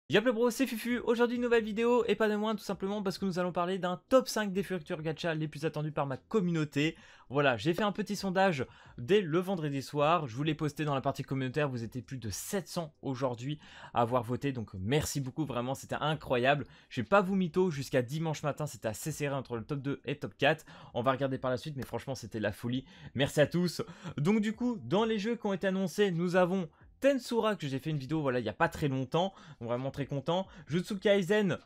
Yop le bro, c'est Fufu. Aujourd'hui une nouvelle vidéo et pas de moins, tout simplement parce que nous allons parler d'un top 5 des furtures gacha les plus attendus par ma communauté. Voilà, j'ai fait un petit sondage dès le vendredi soir, je vous l'ai posté dans la partie communautaire, vous étiez plus de 700 aujourd'hui à avoir voté, donc merci beaucoup, vraiment c'était incroyable. Je vais pas vous mytho, jusqu'à dimanche matin c'était assez serré entre le top 2 et le top 4, on va regarder par la suite mais franchement c'était la folie, merci à tous. Donc du coup, dans les jeux qui ont été annoncés, nous avons Tensura, que j'ai fait une vidéo voilà il n'y a pas très longtemps, donc vraiment très content. Jutsu Kaisen,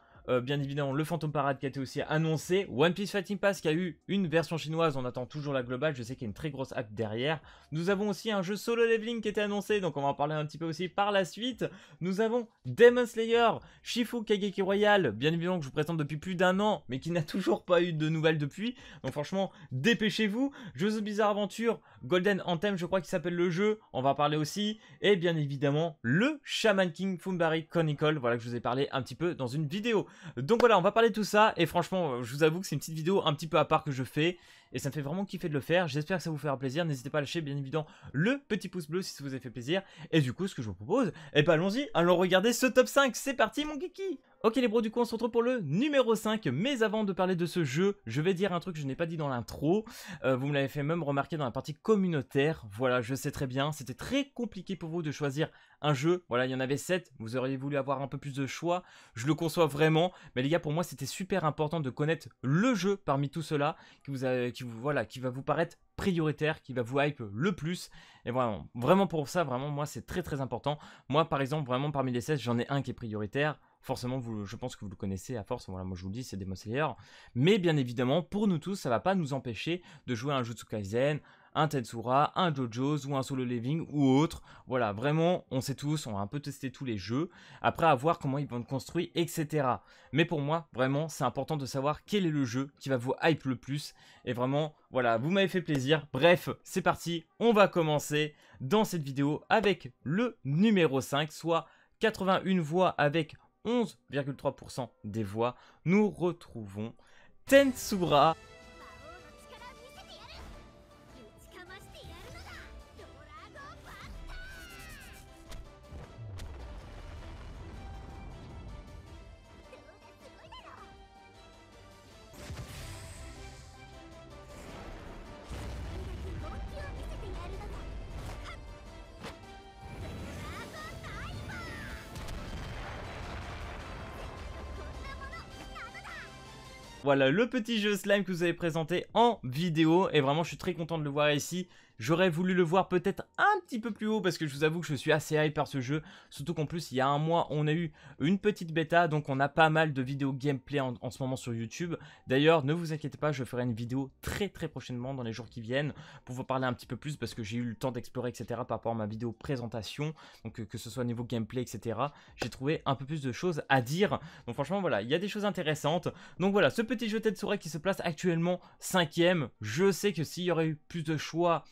bien évidemment le Phantom Parade qui a été aussi annoncé. One Piece Fighting Pass qui a eu une version chinoise, on attend toujours la globale, je sais qu'il y a une très grosse hype derrière. Nous avons aussi un jeu solo leveling qui était annoncé, donc on va en parler un petit peu aussi par la suite. Nous avons Demon Slayer, Shifu Kageki Royal, bien évidemment que je vous présente depuis plus d'un an, mais qui n'a toujours pas eu de nouvelles depuis. Donc franchement, dépêchez-vous. Jeux Bizarre Adventure, Golden Anthem je crois qu'il s'appelle le jeu, on va en parler aussi. Et bien évidemment le Shaman King Funbari Chronicle, voilà que je vous ai parlé un petit peu dans une vidéo. Donc voilà, on va parler de tout ça et franchement je vous avoue que c'est une petite vidéo un petit peu à part que je fais et ça me fait vraiment kiffer de le faire. J'espère que ça vous fera plaisir, n'hésitez pas à lâcher bien évidemment le petit pouce bleu si ça vous a fait plaisir. Et du coup ce que je vous propose, et bah allons-y, allons regarder ce top 5, c'est parti mon kiki. Ok les bros, du coup on se retrouve pour le numéro 5, mais avant de parler de ce jeu, je vais dire un truc que je n'ai pas dit dans l'intro, vous me l'avez fait même remarquer dans la partie communautaire, voilà je sais très bien, c'était très compliqué pour vous de choisir un jeu, voilà il y en avait 7, vous auriez voulu avoir un peu plus de choix, je le conçois vraiment, mais les gars pour moi c'était super important de connaître le jeu parmi tout cela, qui va vous paraître prioritaire, qui va vous hype le plus, et vraiment pour ça, vraiment moi c'est très très important. Moi par exemple vraiment parmi les 16 j'en ai un qui est prioritaire. Forcément, je pense que vous le connaissez à force, voilà, moi je vous le dis, c'est Demon Slayer. Mais bien évidemment, pour nous tous, ça va pas nous empêcher de jouer à un Jutsu Kaisen, un Tensura, un JoJo's ou un Solo Leveling ou autre. Voilà, vraiment, on sait tous, on va un peu tester tous les jeux, après à voir comment ils vont être construits, etc. Mais pour moi, vraiment, c'est important de savoir quel est le jeu qui va vous hype le plus. Et vraiment, voilà, vous m'avez fait plaisir. Bref, c'est parti, on va commencer dans cette vidéo avec le numéro 5, soit 81 voix avec 11,3% des voix, nous retrouvons Tensura. Voilà le petit jeu slime que vous avez présenté en vidéo et vraiment je suis très content de le voir ici. J'aurais voulu le voir peut-être un petit peu plus haut parce que je vous avoue que je suis assez hype par ce jeu. Surtout qu'en plus il y a un mois on a eu une petite bêta, donc on a pas mal de vidéos gameplay en ce moment sur YouTube. D'ailleurs ne vous inquiétez pas, je ferai une vidéo très prochainement dans les jours qui viennent pour vous parler un petit peu plus parce que j'ai eu le temps d'explorer etc. par rapport à ma vidéo présentation. Donc que ce soit niveau gameplay etc. J'ai trouvé un peu plus de choses à dire. Donc franchement voilà, il y a des choses intéressantes. Donc voilà, ce petit jeu Tensura qui se place actuellement 5ème. Je sais que s'il y aurait eu plus de choix,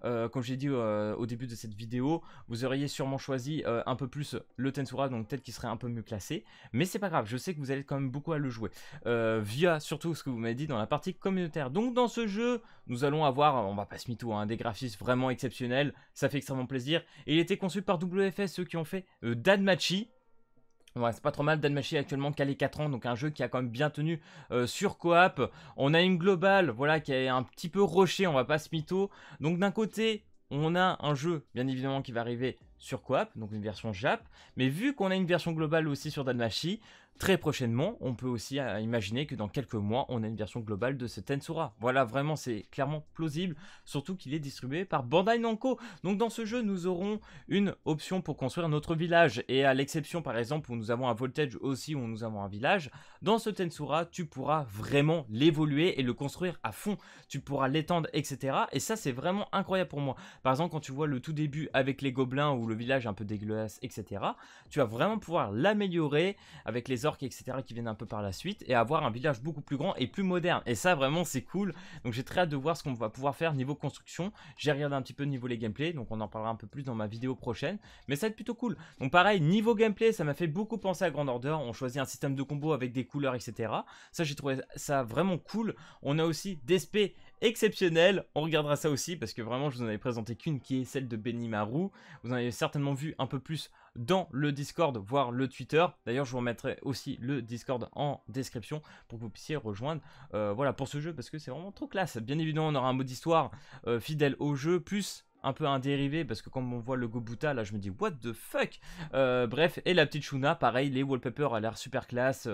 comme j'ai dit au début de cette vidéo, vous auriez sûrement choisi un peu plus le Tensura, donc peut-être qu'il serait un peu mieux classé. Mais c'est pas grave, je sais que vous allez quand même beaucoup à le jouer. Via surtout ce que vous m'avez dit dans la partie communautaire. Donc dans ce jeu, nous allons avoir, on va pas se mytho, hein, des graphismes vraiment exceptionnels. Ça fait extrêmement plaisir. Et il a été conçu par WFS, ceux qui ont fait Danmachi. Ouais, c'est pas trop mal, Danmachi actuellement calé 4 ans, donc un jeu qui a quand même bien tenu sur coop. On a une globale, voilà, qui est un petit peu rushée, on va pas se mytho. Donc d'un côté, on a un jeu, bien évidemment, qui va arriver sur coop, donc une version Jap. Mais vu qu'on a une version globale aussi sur Danmachi, très prochainement, on peut aussi imaginer que dans quelques mois, on a une version globale de ce Tensura. Voilà, vraiment, c'est clairement plausible, surtout qu'il est distribué par Bandai Namco. Donc dans ce jeu, nous aurons une option pour construire notre village. Et à l'exception, par exemple, où nous avons un voltage aussi, où nous avons un village, dans ce Tensura, tu pourras vraiment l'évoluer et le construire à fond. Tu pourras l'étendre, etc. Et ça, c'est vraiment incroyable pour moi. Par exemple, quand tu vois le tout début avec les gobelins ou le village un peu dégueulasse, etc., tu vas vraiment pouvoir l'améliorer avec les orques, etc. qui viennent un peu par la suite et avoir un village beaucoup plus grand et plus moderne. Et ça, vraiment, c'est cool. Donc, j'ai très hâte de voir ce qu'on va pouvoir faire niveau construction. J'ai regardé un petit peu niveau les gameplays, donc on en parlera un peu plus dans ma vidéo prochaine. Mais ça va être plutôt cool. Donc, pareil, niveau gameplay, ça m'a fait beaucoup penser à Grand Order. On choisit un système de combo avec des couleurs, etc. Ça, j'ai trouvé ça vraiment cool. On a aussi Despé exceptionnelle. On regardera ça aussi parce que vraiment je vous en avais présenté qu'une qui est celle de Benimaru. Vous en avez certainement vu un peu plus dans le Discord, voire le Twitter. D'ailleurs je vous remettrai aussi le Discord en description pour que vous puissiez rejoindre voilà, pour ce jeu parce que c'est vraiment trop classe. Bien évidemment on aura un mode histoire fidèle au jeu, plus un peu un dérivé parce que quand on voit le Gobuta là je me dis what the fuck. Bref, et la petite Shuna pareil, les wallpapers a l'air super classe,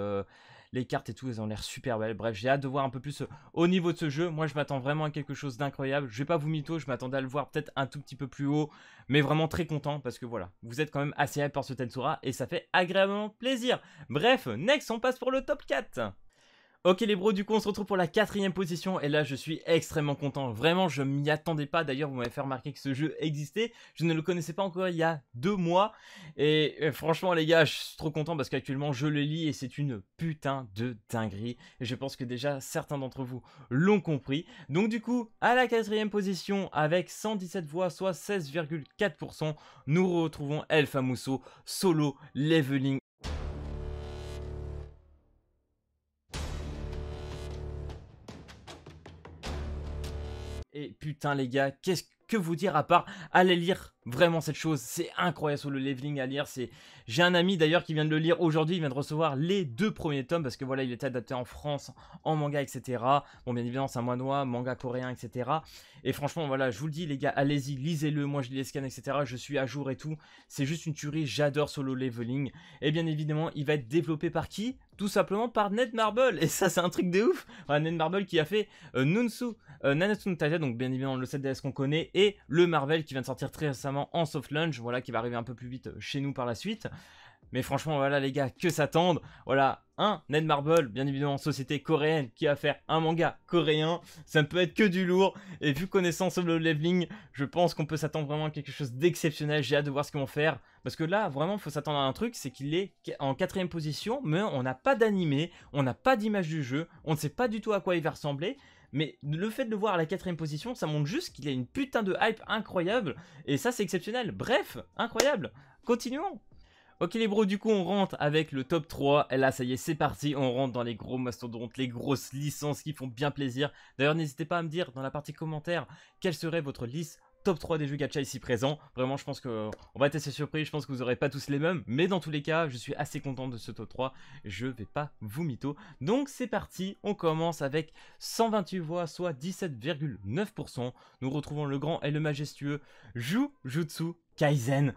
les cartes et tout elles ont l'air super belles. Bref, j'ai hâte de voir un peu plus au niveau de ce jeu. Moi je m'attends vraiment à quelque chose d'incroyable. Je vais pas vous mytho, je m'attendais à le voir peut-être un tout petit peu plus haut, mais vraiment très content parce que voilà, vous êtes quand même assez hype par ce Tensura et ça fait agréablement plaisir. Bref, next on passe pour le top 4. Ok les bros, du coup on se retrouve pour la 4ème position et là je suis extrêmement content, vraiment je m'y attendais pas. D'ailleurs vous m'avez fait remarquer que ce jeu existait, je ne le connaissais pas encore il y a 2 mois et franchement les gars je suis trop content parce qu'actuellement je le lis et c'est une putain de dinguerie et je pense que déjà certains d'entre vous l'ont compris. Donc du coup à la 4ème position avec 117 voix soit 16,4%, nous retrouvons El Famoso Solo Leveling. Et putain les gars, qu'est-ce que vous dire à part aller lire vraiment cette chose, c'est incroyable sur le leveling à lire. J'ai un ami d'ailleurs qui vient de le lire aujourd'hui, il vient de recevoir les 2 premiers tomes parce que voilà il était adapté en France, en manga etc. Bon bien évidemment c'est un monois, manga coréen etc. Et franchement voilà je vous le dis les gars, allez-y, lisez-le, moi je lis les scans etc. Je suis à jour et tout, c'est juste une tuerie, j'adore Solo Leveling. Et bien évidemment il va être développé par qui? Tout simplement par Netmarble, et ça c'est un truc de ouf. Enfin, Netmarble qui a fait Nanatsu no Taizai, donc bien évidemment le 7DS qu'on connaît, et le Marvel qui vient de sortir très récemment en soft launch, voilà, qui va arriver un peu plus vite chez nous par la suite. Mais franchement voilà les gars, que s'attendre. Voilà, Netmarble, bien évidemment société coréenne qui va faire un manga coréen, ça ne peut être que du lourd. Et vu connaissant Solo Leveling, je pense qu'on peut s'attendre vraiment à quelque chose d'exceptionnel. J'ai hâte de voir ce qu'ils vont faire. Parce que là, vraiment, il faut s'attendre à un truc, c'est qu'il est en 4ème position, mais on n'a pas d'animé, on n'a pas d'image du jeu, on ne sait pas du tout à quoi il va ressembler. Mais le fait de le voir à la 4ème position, ça montre juste qu'il a une putain de hype incroyable. Et ça, c'est exceptionnel. Bref, incroyable. Continuons. Ok les bros, du coup on rentre avec le top 3, et là ça y est c'est parti, on rentre dans les gros mastodontes, les grosses licences qui font bien plaisir. D'ailleurs n'hésitez pas à me dire dans la partie commentaires quelle serait votre liste top 3 des jeux gacha ici présents. Vraiment je pense qu'on va être assez surpris, je pense que vous n'aurez pas tous les mêmes, mais dans tous les cas je suis assez content de ce top 3, je vais pas vous mytho. Donc c'est parti, on commence avec 128 voix soit 17,9%, nous retrouvons le grand et le majestueux Jujutsu Kaisen.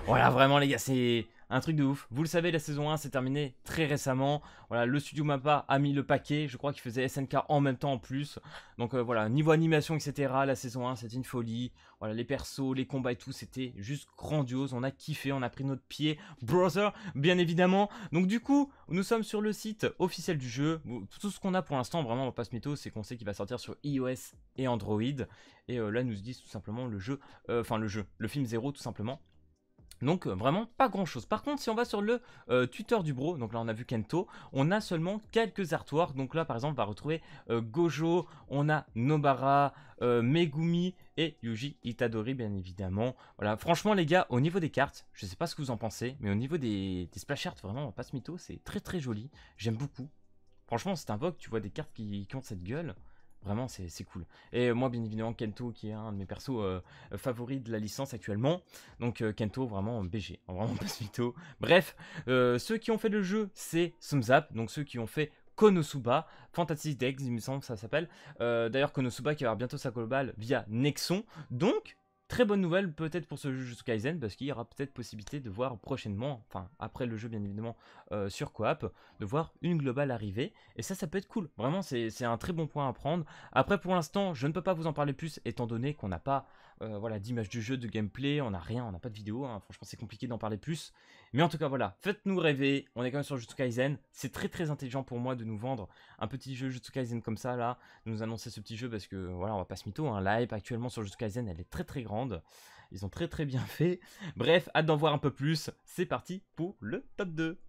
Voilà, vraiment les gars, c'est un truc de ouf. Vous le savez, la saison 1 s'est terminée très récemment. Voilà, le studio Mappa a mis le paquet. Je crois qu'il faisait SNK en même temps en plus. Donc voilà, niveau animation, etc. La saison 1, c'était une folie. Voilà, les persos, les combats et tout, c'était juste grandiose. On a kiffé, on a pris notre pied. Brother, bien évidemment. Donc du coup, nous sommes sur le site officiel du jeu. Tout ce qu'on a pour l'instant, vraiment, on va pas se mytho, c'est qu'on sait qu'il va sortir sur iOS et Android. Et là, nous disent tout simplement le jeu, le film 0 tout simplement. Donc vraiment pas grand chose. Par contre si on va sur le Twitter du bro, donc là on a vu Kento, on a seulement quelques artworks. Donc là par exemple on va retrouver Gojo, on a Nobara, Megumi et Yuji Itadori bien évidemment. Voilà, franchement les gars, au niveau des cartes, je sais pas ce que vous en pensez, mais au niveau des splash arts, vraiment on va pas se mytho, c'est très très joli, j'aime beaucoup. Franchement c'est un vogue, tu vois des cartes qui ont cette gueule. Vraiment, c'est cool. Et moi, bien évidemment, Kento, qui est un de mes persos favoris de la licence actuellement. Donc, Kento, vraiment BG. Vraiment pas ce mytho. Bref, ceux qui ont fait le jeu, c'est Sumzap. Donc, ceux qui ont fait Konosuba, Fantasy Dex, il me semble que ça s'appelle. D'ailleurs, Konosuba qui va avoir bientôt sa globale via Nexon. Donc, très bonne nouvelle peut-être pour ce Jujutsu Kaisen, parce qu'il y aura peut-être possibilité de voir prochainement, enfin après le jeu bien évidemment sur Coop, de voir une globale arriver, et ça peut être cool, vraiment c'est un très bon point à prendre. Après pour l'instant je ne peux pas vous en parler plus étant donné qu'on n'a pas voilà, d'image du jeu, de gameplay, on n'a rien, on n'a pas de vidéo, hein. Franchement c'est compliqué d'en parler plus, mais en tout cas voilà, faites-nous rêver, on est quand même sur Jujutsu Kaisen, c'est très très intelligent pour moi de nous vendre un petit jeu Jujutsu Kaisen comme ça là, de nous annoncer ce petit jeu parce que voilà on va pas se mytho, hein. La hype actuellement sur Jujutsu Kaisen elle est très très grande, ils ont très très bien fait, bref, hâte d'en voir un peu plus, c'est parti pour le top 2.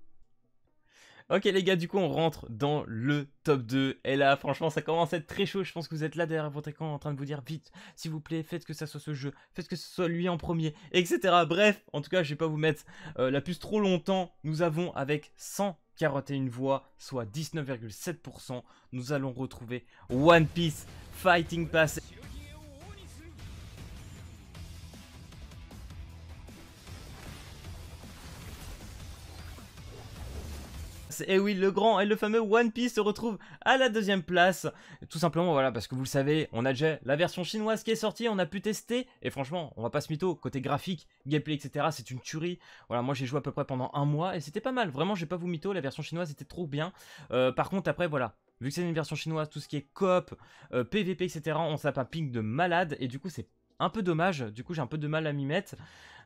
Ok les gars, du coup on rentre dans le top 2. Et là franchement ça commence à être très chaud. Je pense que vous êtes là derrière votre écran en train de vous dire vite, s'il vous plaît, faites que ça soit ce jeu, faites que ce soit lui en premier, etc. Bref, en tout cas je vais pas vous mettre la puce trop longtemps. Nous avons avec 141 voix, soit 19,7%, nous allons retrouver One Piece Fighting Pass. Et oui, le grand et le fameux One Piece se retrouve à la deuxième place. Tout simplement, voilà, parce que vous le savez, on a déjà la version chinoise qui est sortie, on a pu tester. Et franchement, on va pas se mytho, côté graphique, gameplay, etc., c'est une tuerie. Voilà, moi j'ai joué à peu près pendant un mois et c'était pas mal. Vraiment, j'ai pas vous mytho, la version chinoise était trop bien. Par contre, après, voilà. Vu que c'est une version chinoise, tout ce qui est coop, PVP, etc., on tape un ping de malade. Et du coup, c'est un peu dommage. Du coup, j'ai un peu de mal à m'y mettre.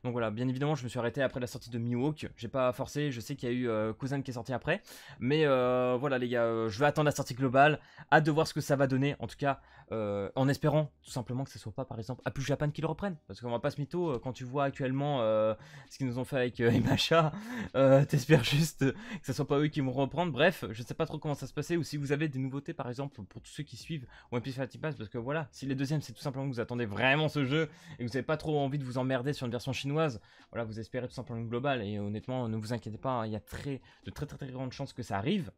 Donc voilà, bien évidemment, je me suis arrêté après la sortie de Mihawk. J'ai pas forcé, je sais qu'il y a eu Cousin qui est sorti après. Mais voilà, les gars, je vais attendre la sortie globale. Hâte de voir ce que ça va donner. En tout cas, en espérant tout simplement que ce soit pas, par exemple, Apple Japan qui le reprenne. Parce qu'on va pas se mytho, quand tu vois actuellement ce qu'ils nous ont fait avec Emacha, t'espères juste que ce soit pas eux qui vont reprendre. Bref, je sais pas trop comment ça se passait. Ou si vous avez des nouveautés, par exemple, pour tous ceux qui suivent One Piece Fighting Pass. Parce que voilà, si les deuxièmes, c'est tout simplement que vous attendez vraiment ce jeu et que vous avez pas trop envie de vous emmerder sur une version chinoise. Voilà, vous espérez tout simplement une globale et honnêtement, ne vous inquiétez pas, hein, il y a de très grandes chances que ça arrive.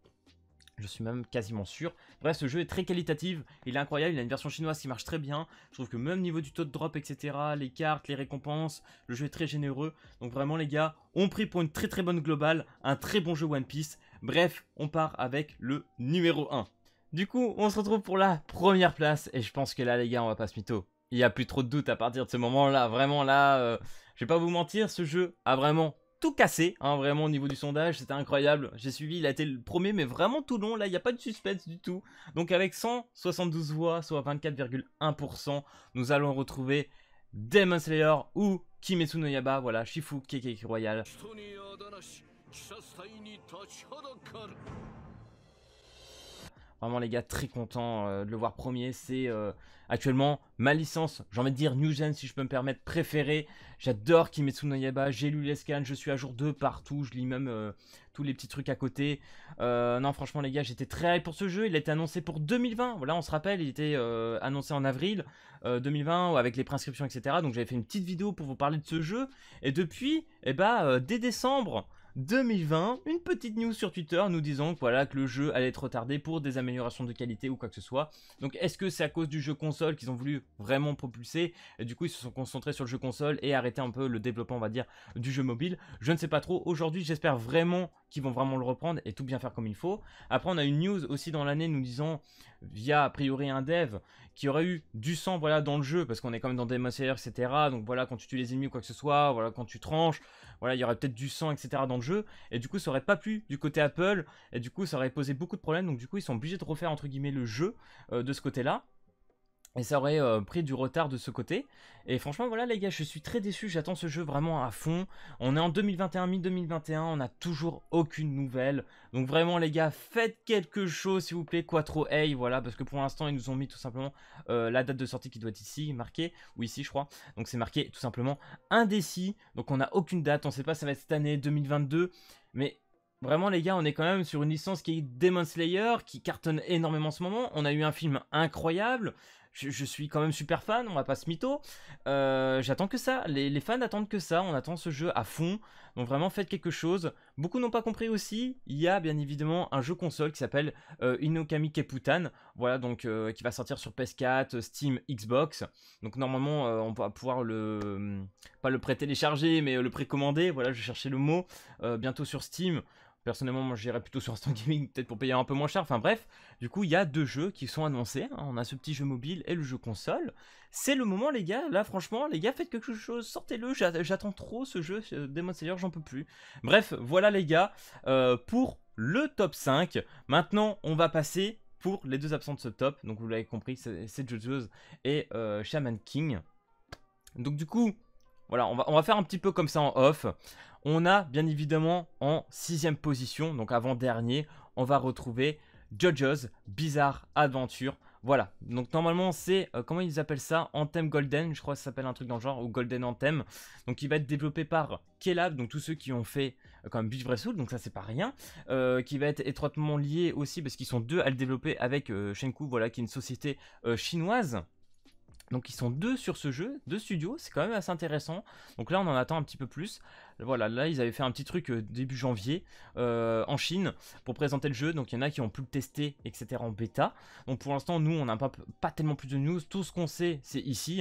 Je suis même quasiment sûr. Bref, ce jeu est très qualitatif, il est incroyable, il a une version chinoise qui marche très bien. Je trouve que même niveau du taux de drop, etc., les cartes, les récompenses, le jeu est très généreux. Donc vraiment les gars, on prie pour une très bonne globale, un très bon jeu One Piece. Bref, on part avec le numéro 1. Du coup, on se retrouve pour la première place et je pense que là les gars, on va pas se mytho. Il n'y a plus trop de doute à partir de ce moment-là. Vraiment là, je vais pas vous mentir, ce jeu a vraiment tout cassé, hein, vraiment au niveau du sondage, c'était incroyable. J'ai suivi, il a été le premier, mais vraiment tout long, là, il n'y a pas de suspense du tout. Donc avec 172 voix, soit 24,1%, nous allons retrouver Demon Slayer ou Kimetsu no Yaiba, voilà, Shifu Kekeki Royal. Vraiment les gars, très content de le voir premier. C'est actuellement ma licence, j'ai envie de dire New Gen si je peux me permettre, préférée. J'adore Kimetsu no Yaiba, j'ai lu les scans, je suis à jour 2 partout, je lis même tous les petits trucs à côté. Non franchement les gars, j'étais très hype pour ce jeu, il a été annoncé pour 2020. Voilà, on se rappelle, il était annoncé en avril 2020 avec les prescriptions, etc. Donc j'avais fait une petite vidéo pour vous parler de ce jeu. Et depuis, dès décembre 2020, une petite news sur Twitter nous disant que, voilà, que le jeu allait être retardé pour des améliorations de qualité ou quoi que ce soit. Donc est-ce que c'est à cause du jeu console qu'ils ont voulu vraiment propulser et du coup ils se sont concentrés sur le jeu console et arrêté un peu le développement, on va dire, du jeu mobile? Je ne sais pas trop. Aujourd'hui j'espère vraiment qu'ils vont vraiment le reprendre et tout bien faire comme il faut. Après on a une news aussi dans l'année nous disant via a priori un dev qui aurait eu du sang, voilà, dans le jeu, parce qu'on est quand même dans Demon Slayer, etc. Donc voilà, quand tu tues les ennemis ou quoi que ce soit, voilà, quand tu tranches, voilà, il y aurait peut-être du sang, etc. dans le jeu, et du coup ça aurait pas plu du côté Apple, et du coup ça aurait posé beaucoup de problèmes, donc du coup ils sont obligés de refaire entre guillemets le jeu de ce côté-là. Et ça aurait pris du retard de ce côté. Et franchement, voilà les gars, je suis très déçu. J'attends ce jeu vraiment à fond. On est en 2021, mi-2021. On n'a toujours aucune nouvelle. Donc vraiment les gars, faites quelque chose s'il vous plaît. Quattro A, voilà. Parce que pour l'instant, ils nous ont mis tout simplement la date de sortie qui doit être ici, marquée. Ou ici, je crois. Donc c'est marqué tout simplement indécis. Donc on n'a aucune date. On ne sait pas si ça va être cette année 2022. Mais... vraiment les gars, on est quand même sur une licence qui est Demon Slayer, qui cartonne énormément en ce moment. On a eu un film incroyable. Je suis quand même super fan, on va pas se mytho. J'attends que ça, les fans attendent que ça, on attend ce jeu à fond. Donc vraiment faites quelque chose. Beaucoup n'ont pas compris aussi, il y a bien évidemment un jeu console qui s'appelle Inokami Keputan. Voilà, donc qui va sortir sur PS4, Steam, Xbox. Donc normalement on va pouvoir pas le pré-télécharger mais le précommander. Voilà, je cherchais le mot. Bientôt sur Steam. Personnellement, moi j'irais plutôt sur Instant Gaming, peut-être pour payer un peu moins cher. Enfin bref, du coup, il y a deux jeux qui sont annoncés. Hein. On a ce petit jeu mobile et le jeu console. C'est le moment, les gars. Là, franchement, les gars, faites quelque chose. Sortez-le. J'attends trop ce jeu. Demon Slayer, j'en peux plus. Bref, voilà, les gars, pour le top 5. Maintenant, on va passer pour les deux absents de ce top. Donc, vous l'avez compris, c'est JoJo's et Shaman King. Donc, du coup, voilà, on va faire un petit peu comme ça en off. On a bien évidemment en 6ème position, donc avant-dernier, on va retrouver JoJo's Bizarre Adventure. Voilà, donc normalement c'est, comment ils appellent ça, Anthem Golden, je crois que ça s'appelle un truc dans le genre, ou Golden Anthem. Donc il va être développé par Kelab, donc tous ceux qui ont fait quand même Beach Breath Soul, donc ça c'est pas rien. Qui va être étroitement lié aussi, parce qu'ils sont deux à le développer avec Shenku, voilà, qui est une société chinoise. Donc ils sont deux sur ce jeu, deux studios, c'est quand même assez intéressant. Donc là on en attend un petit peu plus. Voilà, là ils avaient fait un petit truc début janvier en Chine pour présenter le jeu. Donc il y en a qui ont pu le tester, etc. en bêta. Donc pour l'instant nous on n'a pas tellement plus de news. Tout ce qu'on sait c'est ici.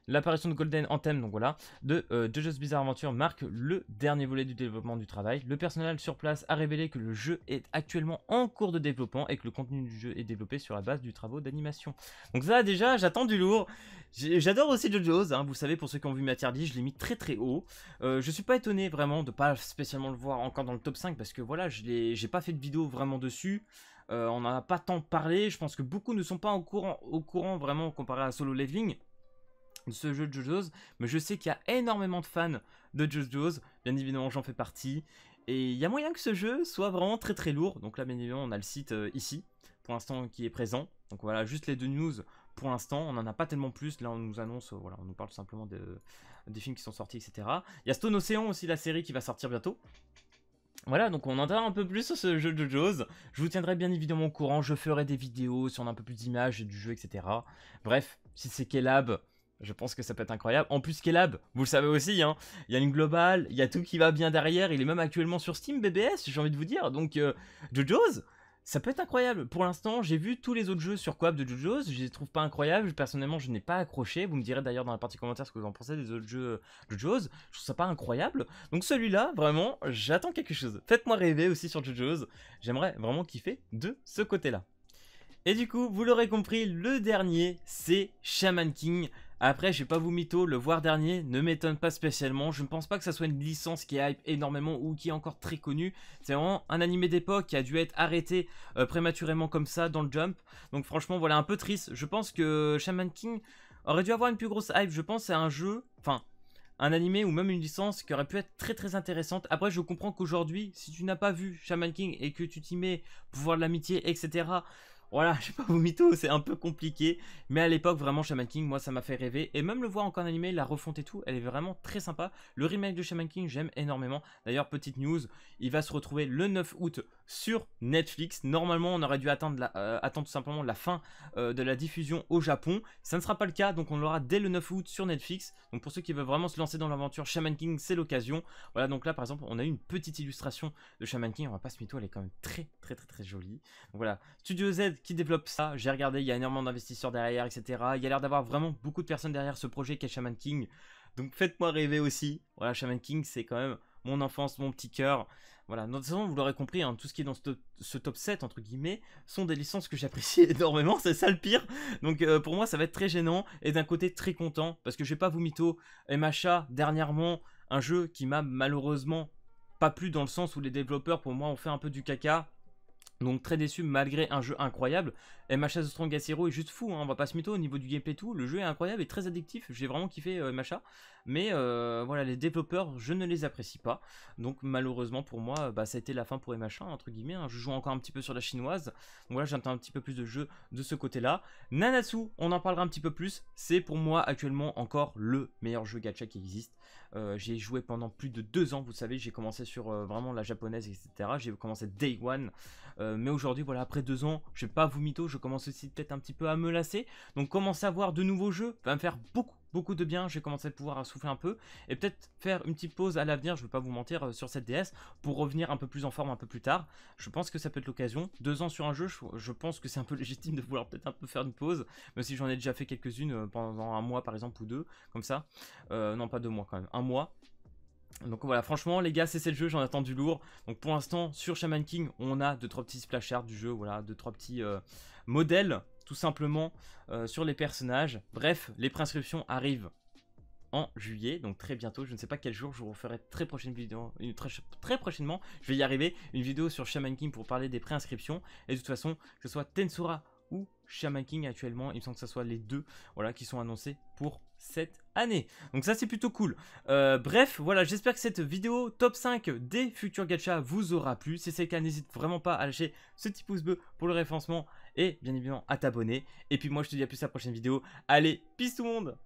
L'apparition de Golden Anthem, donc voilà, de JoJo's Bizarre Adventure marque le dernier volet du développement du travail. Le personnel sur place a révélé que le jeu est actuellement en cours de développement et que le contenu du jeu est développé sur la base du travaux d'animation. Donc ça déjà j'attends du lourd. J'adore aussi JoJo's, vous savez, pour ceux qui ont vu ma tier list, je l'ai mis très très haut. Je suis pas étonné vraiment de pas spécialement le voir encore dans le top 5 parce que voilà, j'ai pas fait de vidéo vraiment dessus. On n'en a pas tant parlé, je pense que beaucoup ne sont pas au courant vraiment comparé à Solo Leveling de ce jeu de JoJo's, mais je sais qu'il y a énormément de fans de JoJo's, bien évidemment j'en fais partie, et il y a moyen que ce jeu soit vraiment très très lourd. Donc là bien évidemment on a le site ici, pour l'instant qui est présent, donc voilà juste les deux news pour l'instant, on n'en a pas tellement plus, là on nous annonce, voilà, on nous parle tout simplement des films qui sont sortis, etc. Il y a Stone Ocean aussi, la série qui va sortir bientôt. Voilà, donc on entend un peu plus sur ce jeu de JoJo's. Je vous tiendrai bien évidemment au courant, je ferai des vidéos sur un peu plus d'images du jeu, etc. Bref, si c'est Kelab, je pense que ça peut être incroyable. En plus, Kelab, vous le savez aussi, il y a une globale, il y a tout qui va bien derrière. Il est même actuellement sur Steam, BBS, j'ai envie de vous dire. Donc, JoJo's, ça peut être incroyable. Pour l'instant, j'ai vu tous les autres jeux sur Coop de JoJo's. Je les trouve pas incroyables. Personnellement, je n'ai pas accroché. Vous me direz d'ailleurs dans la partie commentaire ce que vous en pensez des autres jeux JoJo's. Je trouve ça pas incroyable. Donc, celui-là, vraiment, j'attends quelque chose. Faites-moi rêver aussi sur JoJo's. J'aimerais vraiment kiffer de ce côté-là. Et du coup, vous l'aurez compris, le dernier, c'est Shaman King. Après, je vais pas vous mytho, le voir dernier ne m'étonne pas spécialement. Je ne pense pas que ça soit une licence qui hype énormément ou qui est encore très connue. C'est vraiment un animé d'époque qui a dû être arrêté prématurément comme ça dans le Jump. Donc franchement, voilà, un peu triste. Je pense que Shaman King aurait dû avoir une plus grosse hype. Je pense que c'est un jeu, enfin, un animé ou même une licence qui aurait pu être très très intéressante. Après, je comprends qu'aujourd'hui, si tu n'as pas vu Shaman King et que tu t'y mets, pouvoir de l'amitié, etc., voilà, je vais pas vous mytho, c'est un peu compliqué. Mais à l'époque, vraiment, Shaman King, moi, ça m'a fait rêver. Et même le voir encore en animé, la refonte et tout, elle est vraiment très sympa. Le remake de Shaman King, j'aime énormément. D'ailleurs, petite news, il va se retrouver le 9 août sur Netflix. Normalement, on aurait dû attendre tout simplement la fin de la diffusion au Japon. Ça ne sera pas le cas, donc on l'aura dès le 9 août sur Netflix. Donc pour ceux qui veulent vraiment se lancer dans l'aventure Shaman King, c'est l'occasion. Voilà, donc là, par exemple, on a eu une petite illustration de Shaman King. On va pas se mytho, elle est quand même très jolie. Donc voilà, Studio Z qui développe ça, j'ai regardé, il y a énormément d'investisseurs derrière, etc. Il y a l'air d'avoir vraiment beaucoup de personnes derrière ce projet qu'est Shaman King. Donc faites-moi rêver aussi. Voilà, Shaman King, c'est quand même mon enfance, mon petit cœur. Voilà, de toute façon, vous l'aurez compris, tout ce qui est dans ce top 7, entre guillemets, sont des licences que j'apprécie énormément, c'est ça le pire. Donc pour moi, ça va être très gênant, et d'un côté très content, parce que je vais pas vous mytho, MHA, dernièrement, un jeu qui m'a malheureusement pas plu dans le sens où les développeurs, pour moi, ont fait un peu du caca. Donc très déçu malgré un jeu incroyable. MHA The Strongest Hero est juste fou, on va pas se mytho au niveau du gameplay tout. Le jeu est incroyable et très addictif, j'ai vraiment kiffé MHA. Mais voilà, les développeurs, je ne les apprécie pas. Donc malheureusement pour moi, ça a été la fin pour MHA, entre guillemets. Je joue encore un petit peu sur la chinoise. Donc voilà, j'attends un petit peu plus de jeux de ce côté-là. Nanatsu, on en parlera un petit peu plus. C'est pour moi actuellement encore le meilleur jeu gacha qui existe. J'ai joué pendant plus de 2 ans, vous savez, j'ai commencé sur vraiment la japonaise, etc. J'ai commencé Day One. Mais aujourd'hui, voilà, après 2 ans, je vais pas vous mytho, je commence aussi peut-être un petit peu à me lasser. Donc commencer à voir de nouveaux jeux va me faire beaucoup de bien. Je vais commencer à pouvoir souffler un peu et peut-être faire une petite pause à l'avenir, je vais pas vous mentir, sur cette DS pour revenir un peu plus en forme un peu plus tard. Je pense que ça peut être l'occasion. 2 ans sur un jeu, je pense que c'est un peu légitime de vouloir peut-être un peu faire une pause, même si j'en ai déjà fait quelques-unes pendant un mois par exemple ou 2, comme ça. Non, pas 2 mois quand même, un mois. Donc voilà, franchement les gars, c'est le jeu, j'en attends du lourd. Donc pour l'instant sur Shaman King, on a 2-3 petits splash art du jeu, voilà, 2-3 petits modèles tout simplement sur les personnages. Bref, les préinscriptions arrivent en juillet, donc très bientôt. Je ne sais pas quel jour, je vous referai très prochainement, je vais y arriver, une vidéo sur Shaman King pour parler des préinscriptions. Et de toute façon, que ce soit Tensura ou Shaman King actuellement, il me semble que ce soit les deux, voilà, qui sont annoncés pour cette année. Donc ça c'est plutôt cool. Bref, voilà, j'espère que cette vidéo top 5 des futurs gachas vous aura plu. Si c'est le cas, n'hésite vraiment pas à lâcher ce petit pouce bleu pour le référencement et bien évidemment à t'abonner. Et puis moi je te dis à plus à la prochaine vidéo. Allez, peace tout le monde!